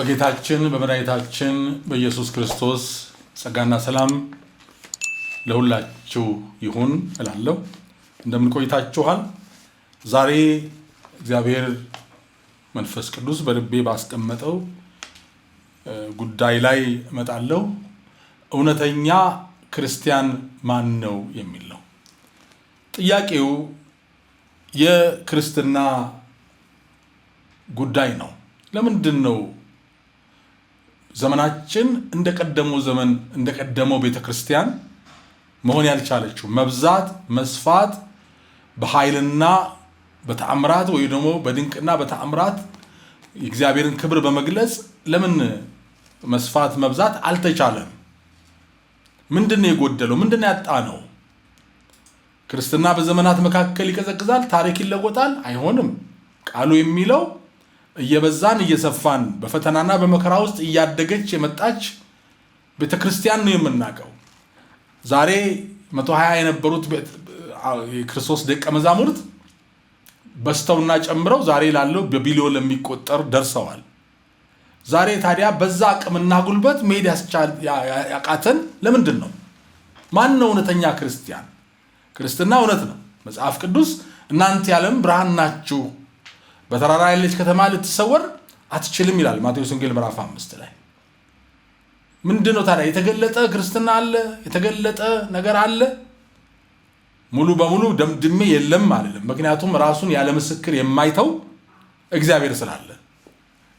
በጌታችን በመድኃኒታችን በኢየሱስ ክርስቶስ ጸጋና ሰላም ለሁላችሁ ይሁን እላለሁ። እንደምን ቆይታችኋል? ዛሬ እግዚአብሔር መንፈስ ቅዱስ በልቤ ባስቀመጠው ጉዳይ ላይ እመጣለሁ። እውነተኛ ክርስቲያን ማን ነው የሚል ነው። ጥያቄው የክርስትና ጉዳይ ነው። ለምንድን ነው ዘመናችን እንደቀደመው ቤተክርስቲያን መሆን ያልቻለችው? መብዛት መስፋት በኃይልና በተአምራት ወይ ደግሞ በድንቅና በተአምራት የእግዚአብሔርን ክብር በመግለጽ ለምን መስፋት መብዛት አልተቻለም? ምንድነው የጎደለው? ምንድነው ያጣነው? ክርስትና በዘመናት መካከል ይቀዘቅዛል፣ ታሪክ ይለወጣል? አይሆንም። ቃሉ የሚለው እየበዛን እየሰፋን በፈተናና በመከራ ውስጥ እያደገች የመጣች ቤተክርስቲያን ነው የምናውቀው። ዛሬ 120 የነበሩት የክርስቶስ ደቀ መዛሙርት በስተውና ጨምረው ዛሬ ላለው በቢሊዮን ለሚቆጠር ደርሰዋል። ዛሬ ታዲያ በዛ አቅምና ጉልበት መሄድ ያቃተን ለምንድን ነው? ማን ነው እውነተኛ ክርስቲያን? ክርስትና እውነት ነው። መጽሐፍ ቅዱስ እናንተ የዓለም ብርሃን ናችሁ፣ በተራራ ያለች ከተማ ልትሰወር አትችልም ይላል ማቴዎስ ወንጌል ምዕራፍ 5 ላይ። ምንድነው ታዲያ? የተገለጠ ክርስትና አለ፣ የተገለጠ ነገር አለ። ሙሉ በሙሉ ደምድሜ የለም አይደለም። ምክንያቱም ራሱን ያለ ምስክር የማይተው እግዚአብሔር ስላለ።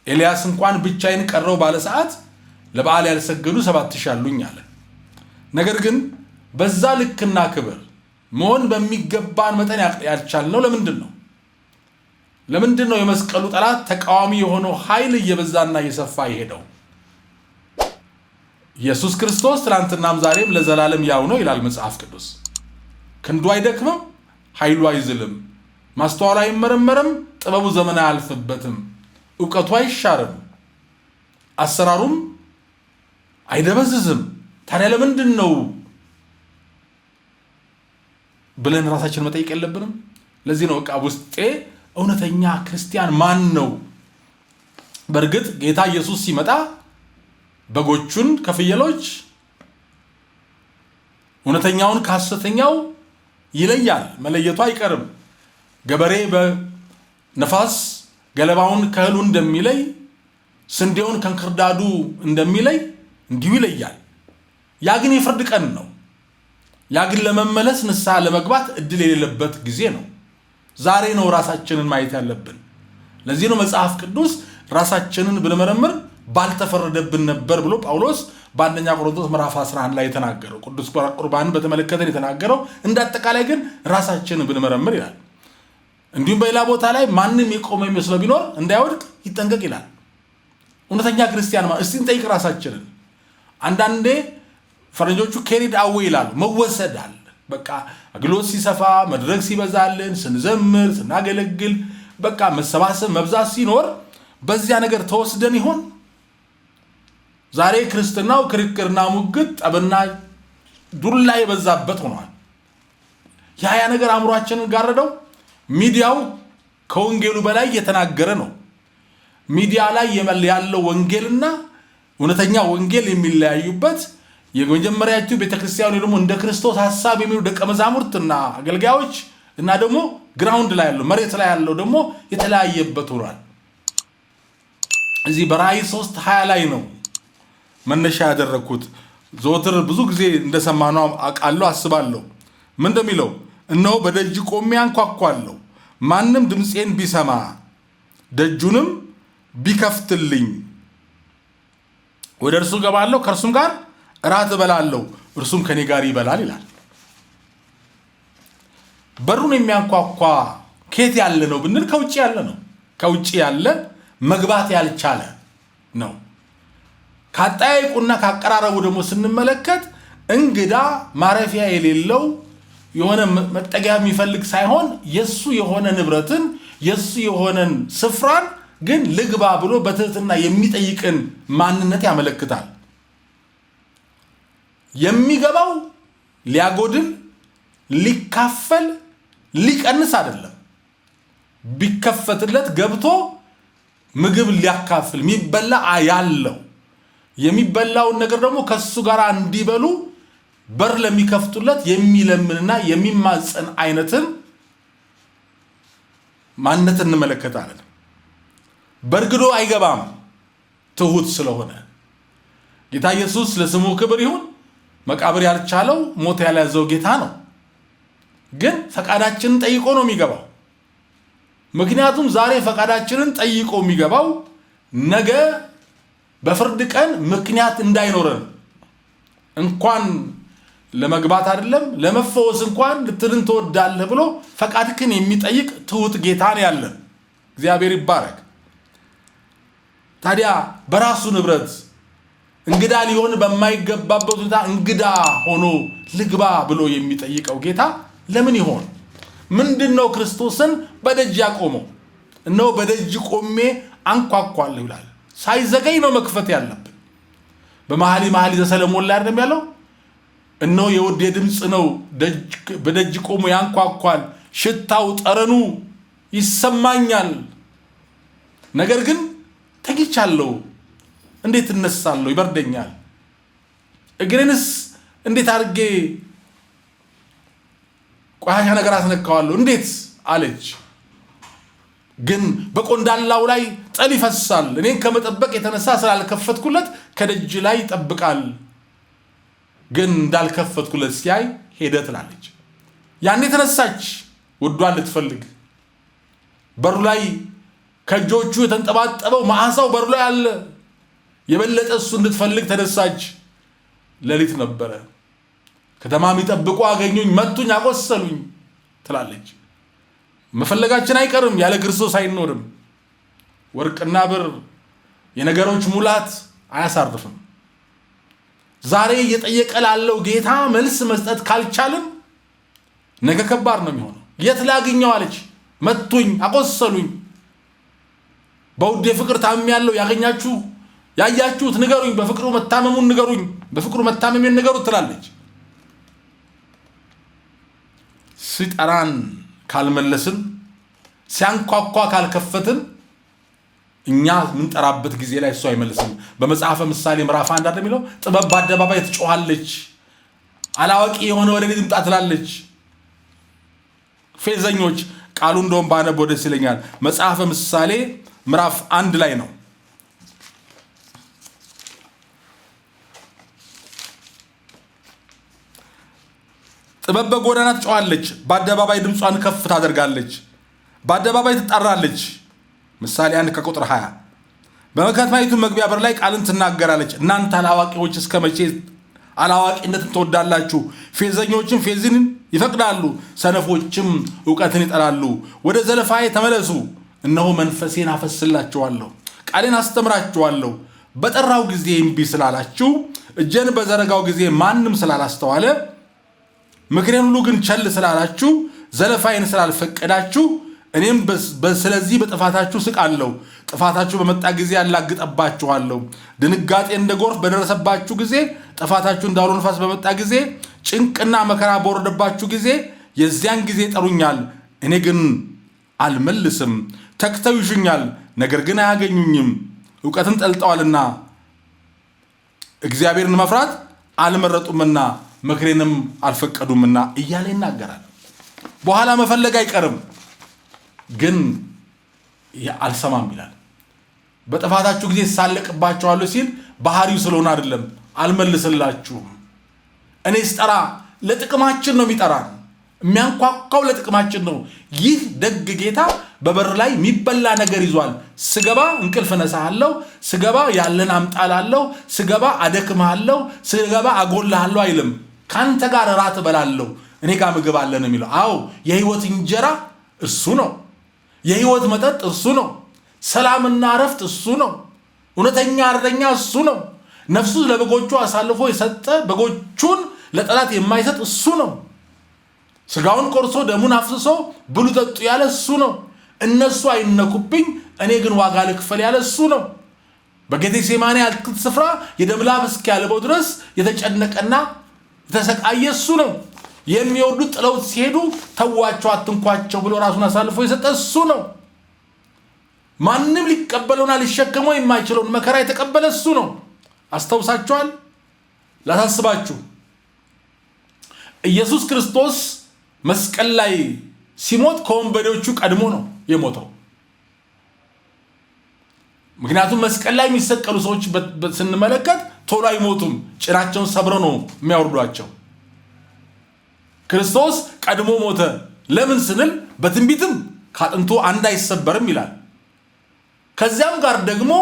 ኤልያስ እንኳን ብቻዬን ቀረው ባለ ሰዓት ለበዓል ያልሰገዱ 7000 አሉኝ አለ። ነገር ግን በዛ ልክና ክብር መሆን በሚገባን መጠን ያልቻልነው ለምንድን ነው? ለምንድን ነው የመስቀሉ ጠላት ተቃዋሚ የሆነው ኃይል እየበዛና እየሰፋ ይሄደው? ኢየሱስ ክርስቶስ ትናንትናም ዛሬም ለዘላለም ያው ነው ይላል መጽሐፍ ቅዱስ። ክንዱ አይደክምም፣ ኃይሉ አይዝልም፣ ማስተዋሉ አይመረመርም፣ ጥበቡ ዘመን አያልፍበትም፣ ዕውቀቱ አይሻርም፣ አሰራሩም አይደበዝዝም። ታዲያ ለምንድን ነው ብለን ራሳችን መጠየቅ የለብንም? ለዚህ ነው ውስጤ እውነተኛ ክርስቲያን ማን ነው? በእርግጥ ጌታ ኢየሱስ ሲመጣ በጎቹን ከፍየሎች እውነተኛውን ከሐሰተኛው ይለያል። መለየቱ አይቀርም። ገበሬ በነፋስ ገለባውን ከእህሉ እንደሚለይ፣ ስንዴውን ከእንክርዳዱ እንደሚለይ እንዲሁ ይለያል። ያ ግን የፍርድ ቀን ነው። ያ ግን ለመመለስ ንስሐ ለመግባት እድል የሌለበት ጊዜ ነው። ዛሬ ነው ራሳችንን ማየት ያለብን። ለዚህ ነው መጽሐፍ ቅዱስ ራሳችንን ብንመረምር ባልተፈረደብን ነበር ብሎ ጳውሎስ በአንደኛ ቆሮንቶስ ምዕራፍ 11 ላይ የተናገረው። ቅዱስ ቁርባንን በተመለከተ የተናገረው እንዳጠቃላይ ግን ራሳችንን ብንመረምር ይላል። እንዲሁም በሌላ ቦታ ላይ ማንም የቆመ የሚመስለው ቢኖር እንዳይወድቅ ይጠንቀቅ ይላል። እውነተኛ ክርስቲያን እስቲ እንጠይቅ ራሳችንን። አንዳንዴ ፈረንጆቹ ኬሪድ አዌ ይላሉ፣ መወሰድ አለ። በቃ አገልግሎት ሲሰፋ መድረክ ሲበዛልን ስንዘምር ስናገለግል በቃ መሰባሰብ መብዛት ሲኖር በዚያ ነገር ተወስደን ይሆን? ዛሬ ክርስትናው ክርክርና ሙግት ጠብና ዱላ የበዛበት ሆኗል። ያ ነገር አእምሯችንን ጋረደው። ሚዲያው ከወንጌሉ በላይ እየተናገረ ነው። ሚዲያ ላይ ያለው ወንጌልና እውነተኛ ወንጌል የሚለያዩበት የመጀመሪያዎቹ ቤተክርስቲያኑ ደግሞ እንደ ክርስቶስ ሐሳብ የሚሉ ደቀ መዛሙርትና አገልጋዮች እና ደግሞ ግራውንድ ላይ ያለው መሬት ላይ ያለው ደግሞ የተለያየበት ሆኗል። እዚህ በራእይ 3:20 ላይ ነው መነሻ ያደረኩት። ዘወትር ብዙ ጊዜ እንደሰማነው አውቃለሁ አስባለሁ። ምን እንደሚለው? እነሆ በደጅ ቆሜ አንኳኳለሁ፣ ማንም ድምፄን ቢሰማ ደጁንም ቢከፍትልኝ ወደ እርሱ ገባለሁ፣ ከእርሱም ጋር እራት እበላለሁ፣ እርሱም ከኔ ጋር ይበላል ይላል። በሩን የሚያንኳኳ ከየት ያለ ነው ብንል ከውጭ ያለ ነው። ከውጭ ያለ መግባት ያልቻለ ነው። ካጠያይቁና ካቀራረቡ ደግሞ ስንመለከት እንግዳ ማረፊያ የሌለው የሆነ መጠጊያ የሚፈልግ ሳይሆን የሱ የሆነ ንብረትን የሱ የሆነን ስፍራን ግን ልግባ ብሎ በትህትና የሚጠይቅን ማንነት ያመለክታል። የሚገባው ሊያጎድል ሊካፈል ሊቀንስ አይደለም። ቢከፈትለት ገብቶ ምግብ ሊያካፍል የሚበላ ያለው የሚበላውን ነገር ደግሞ ከሱ ጋር እንዲበሉ በር ለሚከፍቱለት የሚለምንና የሚማጸን አይነትን ማንነት እንመለከታለን። በርግዶ አይገባም ትሁት ስለሆነ። ጌታ ኢየሱስ ለስሙ ክብር ይሁን መቃብር ያልቻለው ሞት ያልያዘው ጌታ ነው። ግን ፈቃዳችንን ጠይቆ ነው የሚገባው። ምክንያቱም ዛሬ ፈቃዳችንን ጠይቆ የሚገባው ነገ በፍርድ ቀን ምክንያት እንዳይኖረን እንኳን ለመግባት አይደለም ለመፈወስ እንኳን ልትልን ተወዳለህ ብሎ ፈቃድክን የሚጠይቅ ትሁት ጌታ ነው ያለን። እግዚአብሔር ይባረክ። ታዲያ በራሱ ንብረት እንግዳ ሊሆን በማይገባበት ሁኔታ እንግዳ ሆኖ ልግባ ብሎ የሚጠይቀው ጌታ ለምን ይሆን? ምንድነው ክርስቶስን በደጅ ያቆመው? እነሆ በደጅ ቆሜ አንኳኳለሁ ይላል። ሳይዘገይ ነው መክፈት ያለብን። በመኃልየ ዘሰሎሞን ላይ አይደለም ያለው? እነሆ የውዴ ድምፅ ነው በደጅ ቆሞ ያንኳኳል፣ ሽታው ጠረኑ ይሰማኛል፣ ነገር ግን ተኝቻለሁ፣ እንዴት እነሳለሁ? ይበርደኛል፣ እግሬንስ እንዴት አድርጌ ቆሻሻ ነገር አስነካዋለሁ እንዴት አለች። ግን በቆንዳላው ላይ ጠል ይፈሳል፣ እኔን ከመጠበቅ የተነሳ ስላልከፈትኩለት ከደጅ ላይ ይጠብቃል፣ ግን እንዳልከፈትኩለት ሲያይ ሄደ ትላለች። ያኔ ተነሳች ወዷን ልትፈልግ። በሩ ላይ ከእጆቹ የተንጠባጠበው መዓዛው በሩ ላይ አለ። የበለጠ እሱ እንድትፈልግ ተነሳች። ሌሊት ነበረ። ከተማ የሚጠብቁ አገኙኝ፣ መቱኝ፣ አቆሰሉኝ ትላለች። መፈለጋችን አይቀርም፣ ያለ ክርስቶስ አይኖርም። ወርቅና ብር የነገሮች ሙላት አያሳርፍም። ዛሬ እየጠየቀ ላለው ጌታ መልስ መስጠት ካልቻልን ነገ ከባድ ነው የሚሆነው። የት ላግኘው አለች። መቱኝ፣ አቆሰሉኝ፣ በውዴ ፍቅር ታምሜያለሁ፣ ያያችሁት ንገሩኝ፣ በፍቅሩ መታመሙን ንገሩኝ፣ በፍቅሩ መታመሜን ንገሩት ትላለች። ሲጠራን ካልመለስን፣ ሲያንኳኳ ካልከፈትን እኛ ምንጠራበት ጊዜ ላይ እሱ አይመልስም። በመጽሐፈ ምሳሌ ምዕራፍ 1 እንደሚለው ጥበብ በአደባባይ ትጮኻለች፣ አላዋቂ የሆነ ወደ እኔ ይምጣ ትላለች። ፌዘኞች ቃሉ እንደውም ባነበው ደስ ይለኛል። መጽሐፈ ምሳሌ ምዕራፍ 1 ላይ ነው። ጥበብ በጎዳና ትጮኻለች፣ በአደባባይ ድምጿን ከፍ ታደርጋለች፣ በአደባባይ ትጣራለች። ምሳሌ 1 ከቁጥር 20 በከተማይቱ መግቢያ በር ላይ ቃልን ትናገራለች። እናንተ አላዋቂዎች እስከ መቼ አላዋቂነትን ትወዳላችሁ? ፌዘኞችም ፌዝን ይፈቅዳሉ፣ ሰነፎችም እውቀትን ይጠላሉ። ወደ ዘለፋዬ ተመለሱ፣ እነሆ መንፈሴን አፈስላችኋለሁ፣ ቃሌን አስተምራችኋለሁ። በጠራው ጊዜ እምቢ ስላላችሁ፣ እጄን በዘረጋው ጊዜ ማንም ስላላስተዋለ፣ ምክሬን ሁሉ ግን ቸል ስላላችሁ፣ ዘለፋዬን ስላልፈቀዳችሁ፣ እኔም ስለዚህ በጥፋታችሁ ስቃለሁ። ጥፋታችሁ በመጣ ጊዜ ያላግጠባችኋለሁ። ድንጋጤ እንደ ጎርፍ በደረሰባችሁ ጊዜ፣ ጥፋታችሁ እንዳውሎ ነፋስ በመጣ ጊዜ፣ ጭንቅና መከራ በወረደባችሁ ጊዜ፣ የዚያን ጊዜ ጠሩኛል፣ እኔ ግን አልመልስም። ተክተው ይሹኛል፣ ነገር ግን አያገኙኝም። እውቀትን ጠልጠዋልና እግዚአብሔርን መፍራት አልመረጡምና ምክሬንም አልፈቀዱምና እያለ ይናገራል። በኋላ መፈለግ አይቀርም፣ ግን አልሰማም ይላል። በጥፋታችሁ ጊዜ ሳለቅባችኋለሁ ሲል ባህሪው ስለሆነ አይደለም። አልመልስላችሁም። እኔ ስጠራ ለጥቅማችን ነው የሚጠራን። የሚያንኳኳው ለጥቅማችን ነው። ይህ ደግ ጌታ በበር ላይ የሚበላ ነገር ይዟል። ስገባ እንቅልፍ እነሳለሁ፣ ስገባ ያለን አምጣላለሁ፣ ስገባ አደክምሃለሁ፣ ስገባ አጎልሃለሁ አይልም። ካንተ ጋር እራት እበላለሁ፣ እኔ ጋር ምግብ አለ ነው የሚለው። አዎ የህይወት እንጀራ እሱ ነው። የህይወት መጠጥ እሱ ነው። ሰላምና እረፍት እሱ ነው። እውነተኛ እረኛ እሱ ነው። ነፍሱ ለበጎቹ አሳልፎ የሰጠ በጎቹን ለጠላት የማይሰጥ እሱ ነው። ስጋውን ቆርሶ ደሙን አፍስሶ ብሉ ጠጡ ያለ እሱ ነው። እነሱ አይነኩብኝ እኔ ግን ዋጋ ልክፈል ያለ እሱ ነው። በጌቴሴማኒ አትክልት ስፍራ የደም ላብ እስኪያልበው ድረስ የተጨነቀና የተሰቃየ እሱ ነው። የሚወዱት ጥለውት ሲሄዱ ተዋቸው አትንኳቸው ብሎ ራሱን አሳልፎ የሰጠ እሱ ነው። ማንንም ሊቀበለውና ሊሸከመው የማይችለውን መከራ የተቀበለ እሱ ነው። አስተውሳችኋል? ላሳስባችሁ፣ ኢየሱስ ክርስቶስ መስቀል ላይ ሲሞት ከወንበዴዎቹ ቀድሞ ነው የሞተው። ምክንያቱም መስቀል ላይ የሚሰቀሉ ሰዎች ስንመለከት ቶሎ አይሞቱም፣ ጭናቸውን ሰብረው ነው የሚያወርዷቸው። ክርስቶስ ቀድሞ ሞተ። ለምን ስንል በትንቢትም ካጥንቱ አንድ አይሰበርም ይላል። ከዚያም ጋር ደግሞ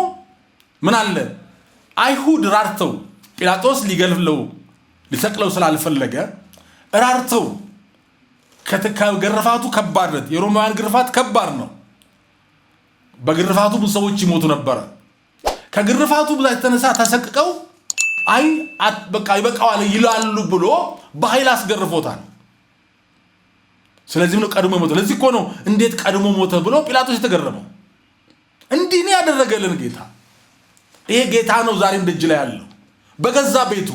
ምን አለ? አይሁድ ራርተው ጲላጦስ ሊሰቅለው ስላልፈለገ ራርተው ከግርፋቱ ከባድነት፣ የሮማውያን ግርፋት ከባድ ነው። በግርፋቱ ብዙ ሰዎች ይሞቱ ነበር። ከግርፋቱ ብዛት የተነሳ ተሰቅቀው በቃ ይበቃዋል ይላሉ ብሎ በኃይል አስገርፎታል። ስለዚህ ነው ቀድሞ ሞተ። ለዚህ እኮ ነው እንዴት ቀድሞ ሞተ ብሎ ጲላጦስ የተገረመው። እንዲህ ነው ያደረገልን ጌታ። ይሄ ጌታ ነው ዛሬም ደጅ ላይ ያለው በገዛ ቤቱ።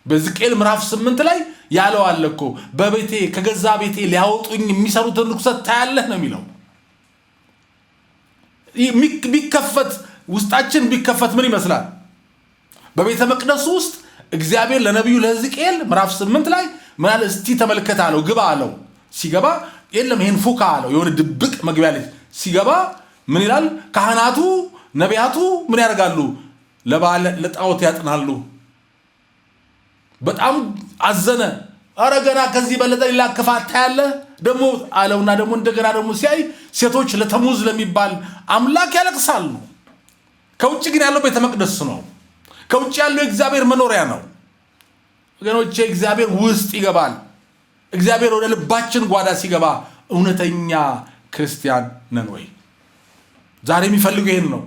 በሕዝቅኤል ምዕራፍ 8 ላይ ያለው አለ እኮ በቤቴ ከገዛ ቤቴ ሊያወጡኝ የሚሰሩትን ርኩሰት ታያለህ ነው የሚለው። ቢከፈት ውስጣችን ቢከፈት ምን ይመስላል? በቤተ መቅደሱ ውስጥ እግዚአብሔር ለነቢዩ ለሕዝቅኤል ምዕራፍ 8 ላይ ምን አለ? እስቲ ተመልከት አለው። ግባ አለው። ሲገባ የለም ይሄን ፉካ አለው። የሆነ ድብቅ መግቢያ ላይ ሲገባ ምን ይላል? ካህናቱ ነቢያቱ ምን ያደርጋሉ? ለጣዖት ያጥናሉ። በጣም አዘነ። አረ ገና ከዚህ በለጠ ሌላ ክፋት ታያለህ ደግሞ አለውና ደግሞ እንደገና ደግሞ ሲያይ ሴቶች ለተሙዝ ለሚባል አምላክ ያለቅሳሉ። ከውጭ ግን ያለው ቤተ መቅደስ ነው። ከውጭ ያለው እግዚአብሔር መኖሪያ ነው። ወገኖቼ እግዚአብሔር ውስጥ ይገባል። እግዚአብሔር ወደ ልባችን ጓዳ ሲገባ እውነተኛ ክርስቲያን ነን ወይ? ዛሬ የሚፈልገው ይሄን ነው።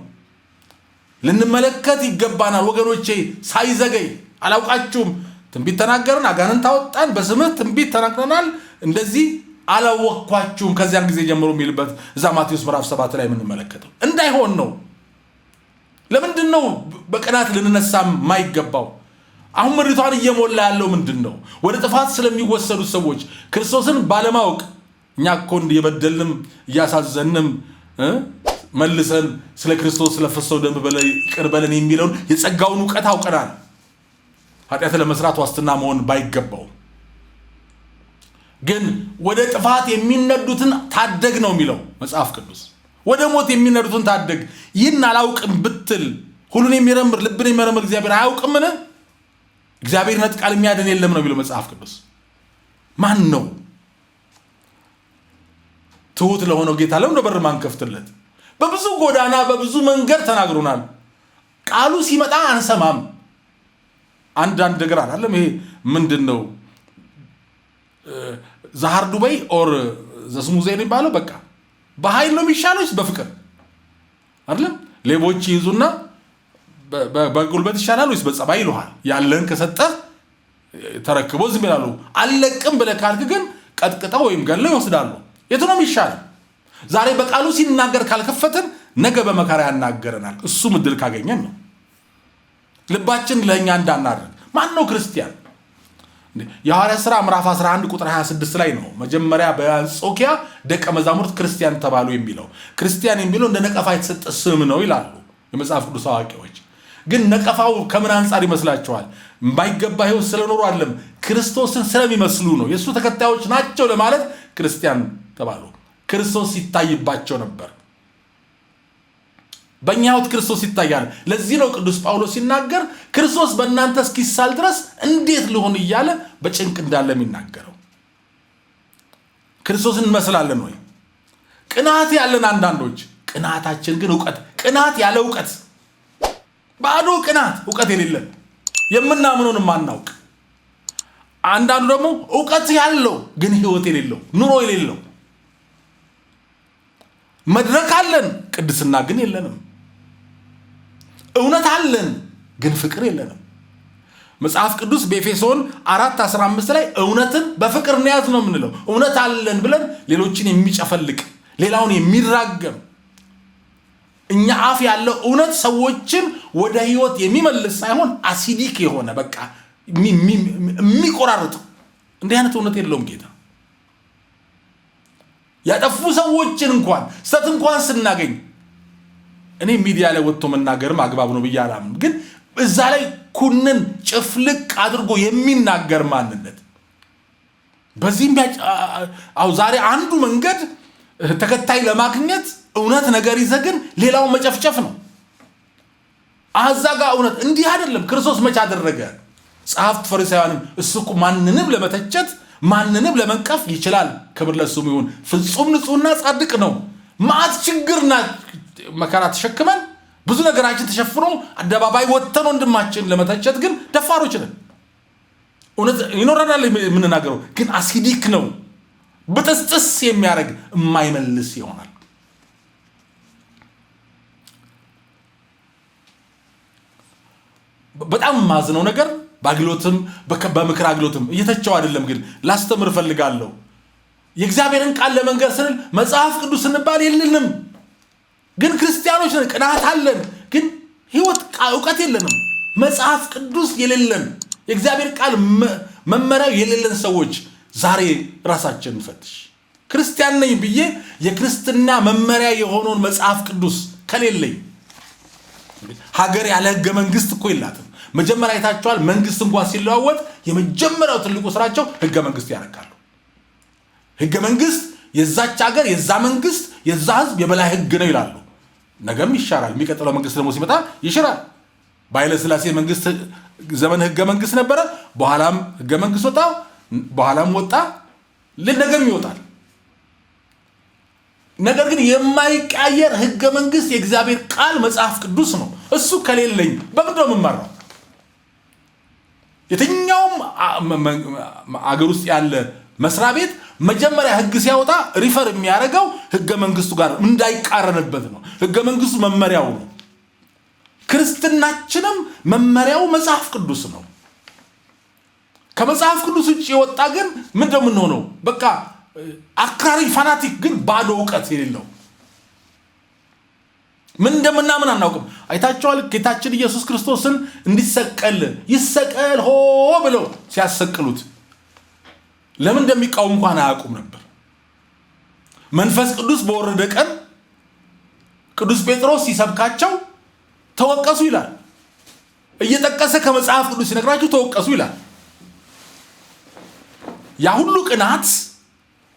ልንመለከት ይገባናል ወገኖቼ። ሳይዘገይ አላውቃችሁም ትንቢት ተናገርን፣ አጋንንት አወጣን፣ በስምህ ትንቢት ተናግረናል፣ እንደዚህ አላወቅኳችሁም ከዚያን ጊዜ ጀምሮ የሚልበት እዛ ማቴዎስ ምዕራፍ 7 ላይ የምንመለከተው እንዳይሆን ነው። ለምንድን ነው በቅናት ልንነሳ የማይገባው? አሁን ምድሪቷን እየሞላ ያለው ምንድን ነው? ወደ ጥፋት ስለሚወሰዱ ሰዎች ክርስቶስን ባለማወቅ እኛ እኮ እየበደልንም እያሳዘንም መልሰን ስለ ክርስቶስ ስለፈሰው ደም ይቅር በለን የሚለውን የጸጋውን ዕውቀት አውቀናል። ኃጢአት ለመስራት ዋስትና መሆን ባይገባው ግን ወደ ጥፋት የሚነዱትን ታደግ ነው የሚለው መጽሐፍ ቅዱስ። ወደ ሞት የሚነዱትን ታደግ። ይህን አላውቅም ብትል ሁሉን የሚመረምር ልብን የሚመረምር እግዚአብሔር አያውቅምን? እግዚአብሔር ነጥቃል የሚያድን የለም ነው የሚለው መጽሐፍ ቅዱስ። ማን ነው ትሁት ለሆነው ጌታ ለምን በር ማንከፍትለት? በብዙ ጎዳና በብዙ መንገድ ተናግሮናል። ቃሉ ሲመጣ አንሰማም። አንዳንድ ነገር አይደለም። ይሄ ምንድነው? ዛሃር ዱባይ ኦር ዘስሙዘን የሚባለው በቃ በኃይል ነው የሚሻለው በፍቅር አይደለም። ሌቦች ይዙና በጉልበት ይሻላል ወይስ በጸባይ ይሉሃል። ያለን ከሰጠህ ተረክቦ ዝም ይላሉ። አለቅም ብለህ ካልክ ግን ቀጥቅጠው ወይም ገለው ይወስዳሉ። የቱ ነው የሚሻለው? ዛሬ በቃሉ ሲናገር ካልከፈትን ነገ በመከራ ያናገረናል። እሱ ምድል ካገኘን ነው። ልባችን ለኛ እንዳናደርግ። ማን ነው ክርስቲያን? የሐዋርያት ሥራ ምዕራፍ 11 ቁጥር 26 ላይ ነው መጀመሪያ በአንጾኪያ ደቀ መዛሙርት ክርስቲያን ተባሉ የሚለው። ክርስቲያን የሚለው እንደ ነቀፋ የተሰጠ ስም ነው ይላሉ የመጽሐፍ ቅዱስ አዋቂዎች። ግን ነቀፋው ከምን አንጻር ይመስላችኋል? የማይገባ ሕይወት ስለኖሩ አይደለም፣ ክርስቶስን ስለሚመስሉ ነው። የእሱ ተከታዮች ናቸው ለማለት ክርስቲያን ተባሉ። ክርስቶስ ይታይባቸው ነበር። በእኛ ሕይወት ክርስቶስ ይታያል። ለዚህ ነው ቅዱስ ጳውሎስ ሲናገር ክርስቶስ በእናንተ እስኪሳል ድረስ እንዴት ልሆን እያለ በጭንቅ እንዳለ የሚናገረው። ክርስቶስን እንመስላለን ወይ? ቅናት ያለን አንዳንዶች፣ ቅናታችን ግን እውቀት፣ ቅናት ያለ እውቀት፣ ባዶ ቅናት፣ እውቀት የሌለን የምናምነውን ማናውቅ። አንዳንዱ ደግሞ እውቀት ያለው ግን ሕይወት የሌለው ኑሮ የሌለው። መድረክ አለን ቅድስና ግን የለንም። እውነት አለን ግን ፍቅር የለንም። መጽሐፍ ቅዱስ በኤፌሶን 4:15 ላይ እውነትን በፍቅር እንያዝ ነው የምንለው። እውነት አለን ብለን ሌሎችን የሚጨፈልቅ ሌላውን የሚራገም እኛ አፍ ያለው እውነት ሰዎችን ወደ ህይወት የሚመልስ ሳይሆን አሲዲክ የሆነ በቃ የሚቆራርጥ እንዲህ አይነት እውነት የለውም ጌታ። ያጠፉ ሰዎችን እንኳን ስተት እንኳን ስናገኝ እኔ ሚዲያ ላይ ወጥቶ መናገርም አግባብ ነው ብዬ አላምንም። ግን እዛ ላይ ኩንን ጭፍልቅ አድርጎ የሚናገር ማንነት በዚህም ዛሬ አንዱ መንገድ ተከታይ ለማግኘት እውነት ነገር ይዘግን ሌላው መጨፍጨፍ ነው። አዛጋ እውነት እንዲህ አይደለም። ክርስቶስ መች አደረገ? ጸሐፍት ፈሪሳውያንን እሱኩ ማንንም ለመተቸት ማንንም ለመንቀፍ ይችላል። ክብር ለሱም ይሁን። ፍጹም ንጹህና ጻድቅ ነው። ማዕት ችግርና መከራ ተሸክመን ብዙ ነገራችን ተሸፍኖ አደባባይ ወጥተን ወንድማችን ለመተቸት ግን ደፋሮች ነን። እውነት ይኖረናል የምንናገረው ግን አሲዲክ ነው። በተስጥስ የሚያደርግ የማይመልስ ይሆናል። በጣም ማዝነው ነገር በአግሎትም በምክር አግሎትም እየተቸው አይደለም። ግን ላስተምር ፈልጋለሁ። የእግዚአብሔርን ቃል ለመንገር ስንል መጽሐፍ ቅዱስ እንባል የለንም። ግን ክርስቲያኖች ነን፣ ቅናት አለን። ግን ህይወት ዕውቀት የለንም። መጽሐፍ ቅዱስ የሌለን የእግዚአብሔር ቃል መመሪያው የሌለን ሰዎች ዛሬ ራሳችንን እንፈትሽ። ክርስቲያን ነኝ ብዬ የክርስትና መመሪያ የሆነውን መጽሐፍ ቅዱስ ከሌለኝ ሀገር ያለ ህገ መንግስት እኮ የላትም። መጀመሪያ አይታችኋል። መንግስት እንኳን ሲለዋወጥ የመጀመሪያው ትልቁ ስራቸው ህገ መንግስት ያደርጋሉ። ህገ መንግስት የዛች ሀገር የዛ መንግስት የዛ ህዝብ የበላይ ህግ ነው ይላሉ። ነገም ይሻራል። የሚቀጥለው መንግስት ደግሞ ሲመጣ ይሽራል። በኃይለ ሥላሴ መንግስት ዘመን ህገ መንግስት ነበረ። በኋላም ህገ መንግስት ወጣ፣ በኋላም ወጣ፣ ነገም ይወጣል። ነገር ግን የማይቀየር ህገ መንግስት የእግዚአብሔር ቃል መጽሐፍ ቅዱስ ነው። እሱ ከሌለኝ በምንድን ነው የምመራው? የትኛውም አገር ውስጥ ያለ መስሪያ ቤት መጀመሪያ ህግ ሲያወጣ ሪፈር የሚያደርገው ህገ መንግስቱ ጋር እንዳይቃረንበት ነው። ህገ መንግስቱ መመሪያው ነው። ክርስትናችንም መመሪያው መጽሐፍ ቅዱስ ነው። ከመጽሐፍ ቅዱስ ውጭ የወጣ ግን ምንድን ነው የምንሆነው? በቃ አክራሪ ፋናቲክ፣ ግን ባዶ እውቀት የሌለው ምን እንደምናምን አናውቅም። አይታችኋል። ጌታችን ኢየሱስ ክርስቶስን እንዲሰቀል ይሰቀል ሆ ብለው ሲያሰቅሉት ለምን እንደሚቃወም እንኳን አያውቁም ነበር። መንፈስ ቅዱስ በወረደ ቀን ቅዱስ ጴጥሮስ ሲሰብካቸው ተወቀሱ ይላል። እየጠቀሰ ከመጽሐፍ ቅዱስ ሲነግራቸው ተወቀሱ ይላል። ያ ሁሉ ቅናት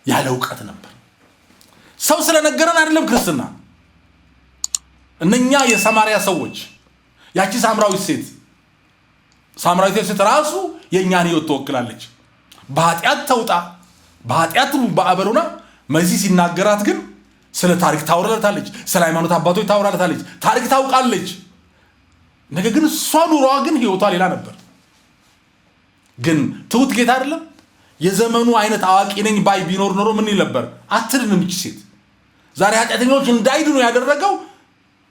ያለ እውቀት ነበር። ሰው ስለነገረን አይደለም ክርስትና። እነኛ የሰማርያ ሰዎች፣ ያቺ ሳምራዊት ሴት ራሱ የእኛን ህይወት ትወክላለች። በኃጢአት ተውጣ በኃጢአት በአበሩና መዚህ ሲናገራት ግን ስለ ታሪክ ታወራለታለች፣ ስለ ሃይማኖት አባቶች ታወራለታለች፣ ታሪክ ታውቃለች። ነገር ግን እሷ ኑሯ ግን ህይወቷ ሌላ ነበር። ግን ትሁት ጌታ አይደለም። የዘመኑ አይነት አዋቂ ነኝ ባይ ቢኖር ኖሮ ምን ይል ነበር? አትድንም ይች ሴት። ዛሬ ኃጢአተኞች እንዳይድኑ ያደረገው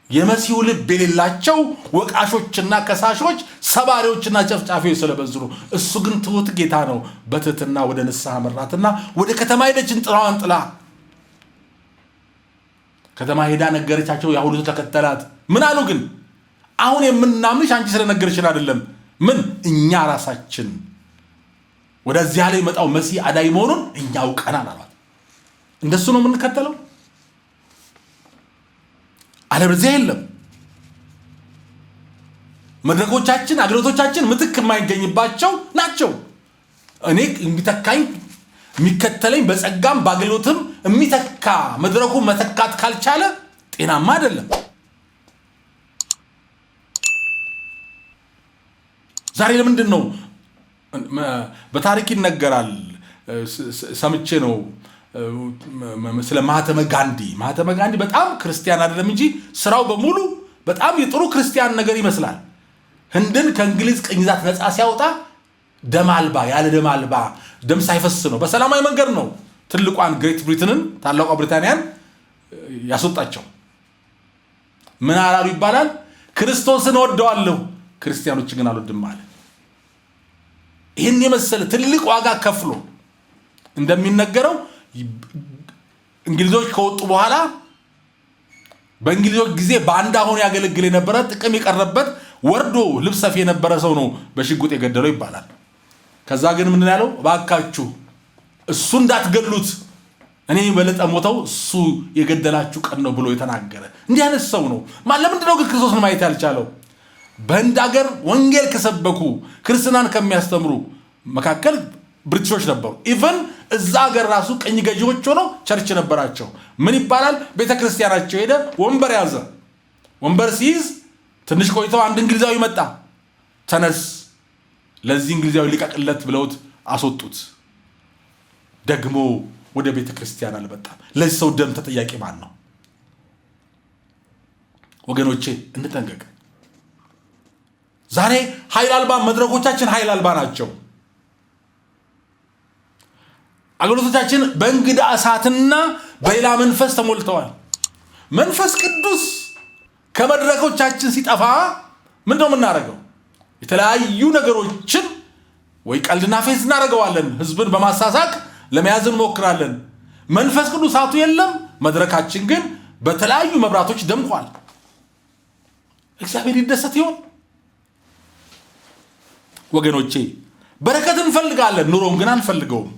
የመሲሁ ልብ የሌላቸው ወቃሾችና ከሳሾች፣ ሰባሪዎችና ጨፍጫፊዎች ስለበዙ ነው። እሱ ግን ትሁት ጌታ ነው። በትህትና ወደ ንስሐ መራትና ወደ ከተማ ሄደችን ጥላዋን ጥላ ከተማ ሄዳ ነገረቻቸው። ያሁሉ ተከተላት። ምን አሉ ግን? አሁን የምናምንሽ አንቺ ስለነገርሽን አይደለም። ምን እኛ ራሳችን ወደዚያ ላይ መጣው መሲህ አዳይ መሆኑን እኛ አውቀናል አሏት። እንደሱ ነው የምንከተለው። አለበለዚያ የለም። መድረኮቻችን አገልግሎቶቻችን ምትክ የማይገኝባቸው ናቸው። እኔ የሚተካኝ የሚከተለኝ በጸጋም በአገልግሎትም የሚተካ መድረኩ መተካት ካልቻለ ጤናማ አይደለም። ዛሬ ለምንድን ነው በታሪክ ይነገራል? ሰምቼ ነው ስለ ማህተመ ጋንዲ በጣም ክርስቲያን አይደለም እንጂ ስራው በሙሉ በጣም የጥሩ ክርስቲያን ነገር ይመስላል። ህንድን ከእንግሊዝ ቅኝ ግዛት ነፃ ሲያወጣ ደም አልባ ያለ ደም አልባ ደም ሳይፈስ ነው፣ በሰላማዊ መንገድ ነው ትልቋን ግሬት ብሪትንን ታላቋ ብሪታንያን ያስወጣቸው። ምን አላሉ ይባላል? ክርስቶስን ወደዋለሁ ክርስቲያኖች ግን አልወድም አለ። ይህን የመሰለ ትልቅ ዋጋ ከፍሎ እንደሚነገረው እንግሊዞች ከወጡ በኋላ በእንግሊዞች ጊዜ ባንዳ ሆኖ ያገለግል የነበረ ጥቅም የቀረበት ወርዶ ልብስ ሰፊ የነበረ ሰው ነው በሽጉጥ የገደለው ይባላል። ከዛ ግን ምን ያለው? እባካችሁ እሱ እንዳትገሉት እኔ በለጠ ሞተው እሱ የገደላችሁ ቀን ነው ብሎ የተናገረ እንዲህ አይነት ሰው ነው። ለምንድን ነው ግን ክርስቶስን ማየት ያልቻለው? በህንድ ሀገር ወንጌል ከሰበኩ ክርስትናን ከሚያስተምሩ መካከል ብሪቲሾች ነበሩ። ኢቨን እዛ ሀገር ራሱ ቀኝ ገዢዎች ሆነው ቸርች ነበራቸው። ምን ይባላል? ቤተክርስቲያናቸው ሄደ፣ ወንበር ያዘ። ወንበር ሲይዝ ትንሽ ቆይተው አንድ እንግሊዛዊ መጣ። ተነስ ለዚህ እንግሊዛዊ ሊቀቅለት ብለውት አስወጡት። ደግሞ ወደ ቤተክርስቲያን አልመጣም። ለዚህ ሰው ደም ተጠያቂ ማን ነው? ወገኖቼ እንጠንቀቅ። ዛሬ ኃይል አልባ መድረኮቻችን ኃይል አልባ ናቸው። አገልግሎቶቻችን በእንግዳ እሳትና በሌላ መንፈስ ተሞልተዋል። መንፈስ ቅዱስ ከመድረኮቻችን ሲጠፋ ምንድነው የምናደርገው? የተለያዩ ነገሮችን ወይ ቀልድና ፌዝ እናደርገዋለን። ህዝብን በማሳሳቅ ለመያዝ እንሞክራለን። መንፈስ ቅዱስ እሳቱ የለም። መድረካችን ግን በተለያዩ መብራቶች ደምቋል። እግዚአብሔር ይደሰት ይሆን? ወገኖቼ በረከት እንፈልጋለን፣ ኑሮን ግን አንፈልገውም።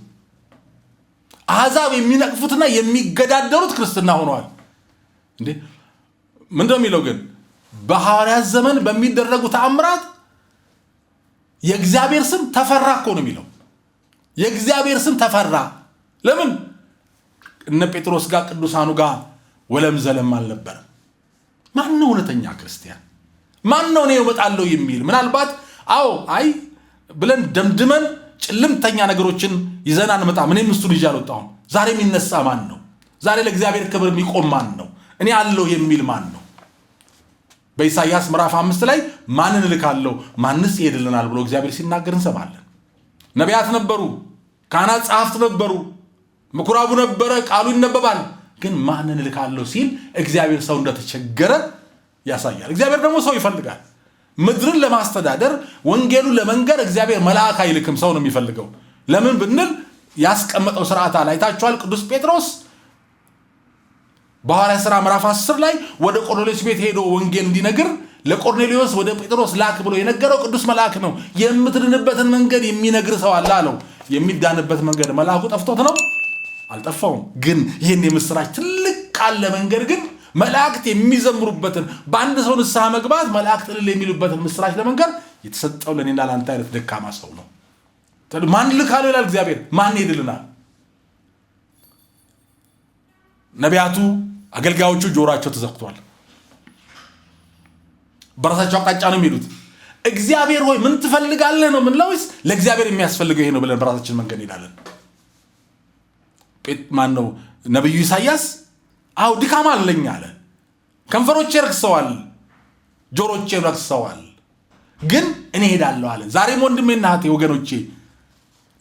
አሕዛብ የሚነቅፉትና የሚገዳደሩት ክርስትና ሆነዋል። እንዴ ምንድነው የሚለው ግን? በሐዋርያት ዘመን በሚደረጉ ተአምራት የእግዚአብሔር ስም ተፈራ እኮ ነው የሚለው። የእግዚአብሔር ስም ተፈራ። ለምን? እነ ጴጥሮስ ጋር ቅዱሳኑ ጋር ወለም ዘለም አልነበረም። ማን ነው እውነተኛ ክርስቲያን? ማን ነው እኔ እወጣለሁ የሚል? ምናልባት አዎ አይ ብለን ደምድመን ጭልምተኛ ነገሮችን ይዘን አንመጣም። እኔም እሱን ይዤ አልወጣሁም። ዛሬ የሚነሳ ማን ነው? ዛሬ ለእግዚአብሔር ክብር የሚቆም ማን ነው? እኔ አለሁ የሚል ማን ነው? በኢሳይያስ ምዕራፍ 5 ላይ ማንን እልካለሁ ማንስ ይሄድልናል ብሎ እግዚአብሔር ሲናገር እንሰማለን። ነቢያት ነበሩ፣ ካህናት፣ ጸሐፍት ነበሩ፣ ምኩራቡ ነበረ፣ ቃሉ ይነበባል። ግን ማንን እልካለሁ ሲል እግዚአብሔር ሰው እንደተቸገረ ያሳያል። እግዚአብሔር ደግሞ ሰው ይፈልጋል። ምድርን ለማስተዳደር ወንጌሉን ለመንገር እግዚአብሔር መልአክ አይልክም፣ ሰው ነው የሚፈልገው። ለምን ብንል ያስቀመጠው ስርዓት አለ። አይታችኋል። ቅዱስ ጴጥሮስ በሐዋርያት ሥራ ምዕራፍ 10 ላይ ወደ ቆርኔሌዎስ ቤት ሄዶ ወንጌል እንዲነግር ለቆርኔሌዎስ ወደ ጴጥሮስ ላክ ብሎ የነገረው ቅዱስ መልአክ ነው። የምትድንበትን መንገድ የሚነግር ሰው አለ አለው። የሚዳንበት መንገድ መልአኩ ጠፍቶት ነው? አልጠፋውም። ግን ይህን የምስራች ትልቅ ቃል ለመንገድ ግን መላእክት የሚዘምሩበትን በአንድ ሰው ንስሐ መግባት መላእክት እልል የሚሉበትን ምስራች ለመንገር የተሰጠው ለኔና ለአንተ አይነት ደካማ ሰው ነው። ማን ልካለው ይላል እግዚአብሔር? ማን ይሄድልናል? ነቢያቱ አገልጋዮቹ ጆሮአቸው ተዘግቷል። በራሳቸው አቅጣጫ ነው የሚሄዱት። እግዚአብሔር ሆይ ምን ትፈልጋለህ ነው የምንለው ወይስ ለእግዚአብሔር የሚያስፈልገው ይሄ ነው ብለን በራሳችን መንገድ እንሄዳለን? ማን ነው ነብዩ ኢሳይያስ? አው ድካም አለኝ አለ። ከንፈሮቼ ረክሰዋል፣ ጆሮቼ ረክሰዋል፣ ግን እኔ ሄዳለሁ አለ። ዛሬም ወንድሜና እህቴ ወገኖቼ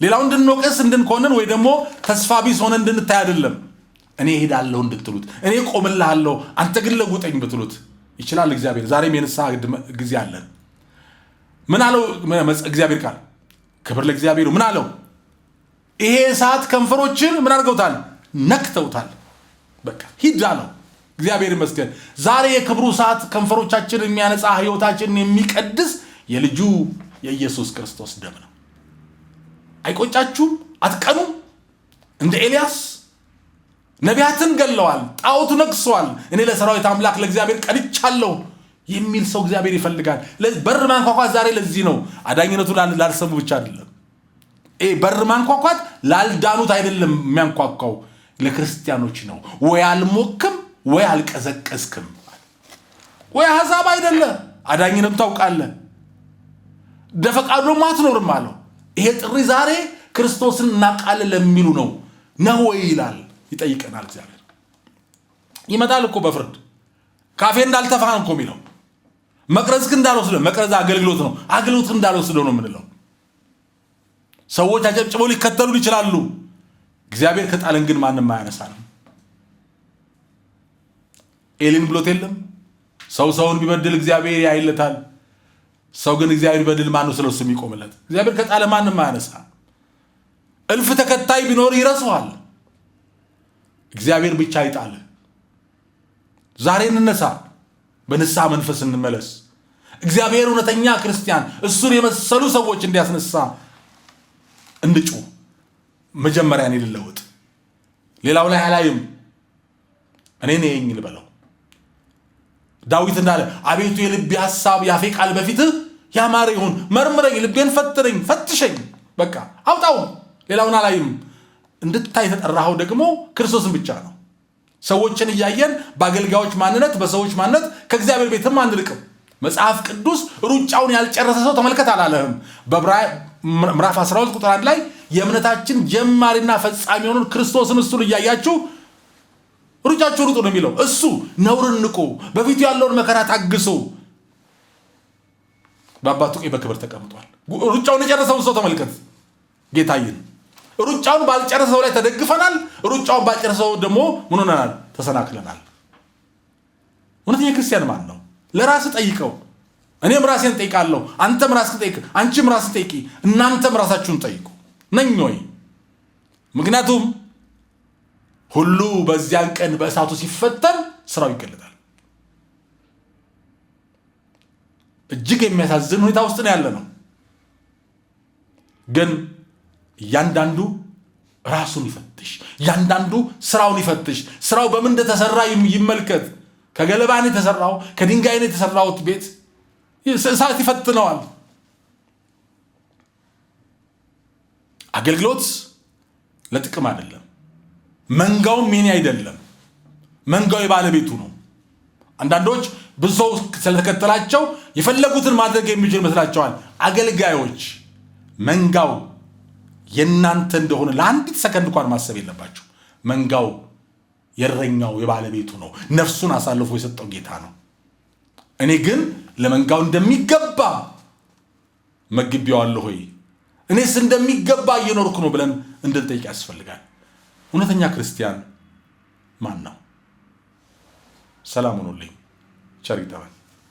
ሌላው እንድንወቀስ እንድንኮንን ወይ ደግሞ ተስፋ ቢስ ሆነ እንድንታይ አይደለም። እኔ ሄዳለሁ እንድትሉት፣ እኔ ቆምልሃለሁ አንተ ግን ለውጠኝ ብትሉት ይችላል እግዚአብሔር። ዛሬም የንስሐ ጊዜ አለን። ምን አለው እግዚአብሔር ቃል? ክብር ለእግዚአብሔር። ምን አለው? ይሄ እሳት ከንፈሮችን ምን አድርገውታል? ነክተውታል። በቃ ሂድ አለው። እግዚአብሔር ይመስገን። ዛሬ የክብሩ እሳት ከንፈሮቻችንን የሚያነጻ ህይወታችንን የሚቀድስ የልጁ የኢየሱስ ክርስቶስ ደም ነው። አይቆጫችሁም? አትቀኑም? እንደ ኤልያስ ነቢያትን ገለዋል፣ ጣዖቱ ነግሷል፣ እኔ ለሰራዊት አምላክ ለእግዚአብሔር ቀንቻለሁ የሚል ሰው እግዚአብሔር ይፈልጋል። በር ማንኳኳት ዛሬ ለዚህ ነው። አዳኝነቱ ላልሰሙ ብቻ አይደለም። በር ማንኳኳት ላልዳኑት አይደለም የሚያንኳኳው፣ ለክርስቲያኖች ነው። ወይ አልሞክም ወይ አልቀዘቀዝክም፣ ወይ አሕዛብ አይደለ አዳኝነቱ ታውቃለህ፣ ደፈቃዶ አትኖርም አለው። ይሄ ጥሪ ዛሬ ክርስቶስን እናውቃለን ለሚሉ ነው ወይ ይላል፣ ይጠይቀናል እግዚአብሔር። ይመጣል እኮ በፍርድ ካፌ እንዳልተፋን እኮ የሚለው መቅረዝክ እንዳልወስደው፣ መቅረዝ አገልግሎት ነው፣ አገልግሎት እንዳልወስደው ነው የምንለው። ሰዎች አጨብጭበው ሊከተሉን ይችላሉ። እግዚአብሔር ከጣለን ግን ማንም አያነሳንም። ኤሊን ብሎት የለም ሰው ሰውን ቢበድል እግዚአብሔር ያይለታል፣ ሰው ግን እግዚአብሔር ቢበድል ማን ነው ስለሱ የሚቆምለት? እግዚአብሔር ከጣለ ማንም አያነሳ። እልፍ ተከታይ ቢኖር ይረሳዋል፣ እግዚአብሔር ብቻ ይጣል። ዛሬ እንነሳ፣ በንስሐ መንፈስ እንመለስ። እግዚአብሔር እውነተኛ ክርስቲያን እሱን የመሰሉ ሰዎች እንዲያስነሳ እንድጩ። መጀመሪያ እኔ ልለወጥ፣ ሌላው ላይ አላይም፣ እኔ ነኝ ልበለው። ዳዊት እንዳለ አቤቱ የልቤ ሐሳብ ያፌ ቃል በፊትህ ያማረ ይሁን፣ መርምረኝ፣ ልቤን ፈትሸኝ፣ በቃ አውጣው፣ ሌላውን አላይም። እንድታይ የተጠራኸው ደግሞ ክርስቶስን ብቻ ነው። ሰዎችን እያየን በአገልጋዮች ማንነት በሰዎች ማንነት ከእግዚአብሔር ቤትም አንልቅም። መጽሐፍ ቅዱስ ሩጫውን ያልጨረሰ ሰው ተመልከት አላለህም። ምዕራፍ 12 ቁጥር 1 ላይ የእምነታችን ጀማሪና ፈጻሚ የሆኑን ክርስቶስን እሱን እያያችሁ ሩጫችሁን ሩጡ ነው የሚለው። እሱ ነውርን ንቁ፣ በፊቱ ያለውን መከራ ታግሱ፣ በአባቱ ቀኝ በክብር ተቀምጧል። ሩጫውን የጨረሰውን ሰው ተመልከት ጌታዬን። ሩጫውን ባልጨረሰው ላይ ተደግፈናል። ሩጫውን ባልጨረሰው ደግሞ ምን ሆነናል? ተሰናክለናል። እውነተኛ ክርስቲያን ማን ነው? ለራስህ ጠይቀው። እኔም ራሴን ጠይቃለሁ፣ አንተም ራስህን ጠይቅ፣ አንቺም ራስህን ጠይቂ፣ እናንተም ራሳችሁን ጠይቁ። ነኝ ወይ? ምክንያቱም ሁሉ በዚያን ቀን በእሳቱ ሲፈተን ስራው ይገለጣል። እጅግ የሚያሳዝን ሁኔታ ውስጥ ነው ያለ ነው። ግን እያንዳንዱ ራሱን ይፈትሽ፣ እያንዳንዱ ስራውን ይፈትሽ። ስራው በምን እንደተሰራ ይመልከት። ከገለባ ነው የተሰራው፣ ከድንጋይ ነው የተሰራው ቤት እሳት ይፈትነዋል። አገልግሎት ለጥቅም አይደለም። መንጋውም የኔ አይደለም፣ መንጋው የባለቤቱ ነው። አንዳንዶች ብዙ ሰው ስለተከተላቸው የፈለጉትን ማድረግ የሚችል መስላቸዋል። አገልጋዮች መንጋው የናንተ እንደሆነ ለአንዲት ሰከንድ እንኳን ማሰብ የለባችሁ። መንጋው የእረኛው የባለቤቱ ነው። ነፍሱን አሳልፎ የሰጠው ጌታ ነው። እኔ ግን ለመንጋው እንደሚገባ መግቢያዋለሁ ሆይ እኔስ እንደሚገባ እየኖርኩ ነው ብለን እንድንጠይቅ ያስፈልጋል። እውነተኛ ክርስቲያን ማን ነው? ሰላም ሁኑልኝ። ቸር ይግጠመን።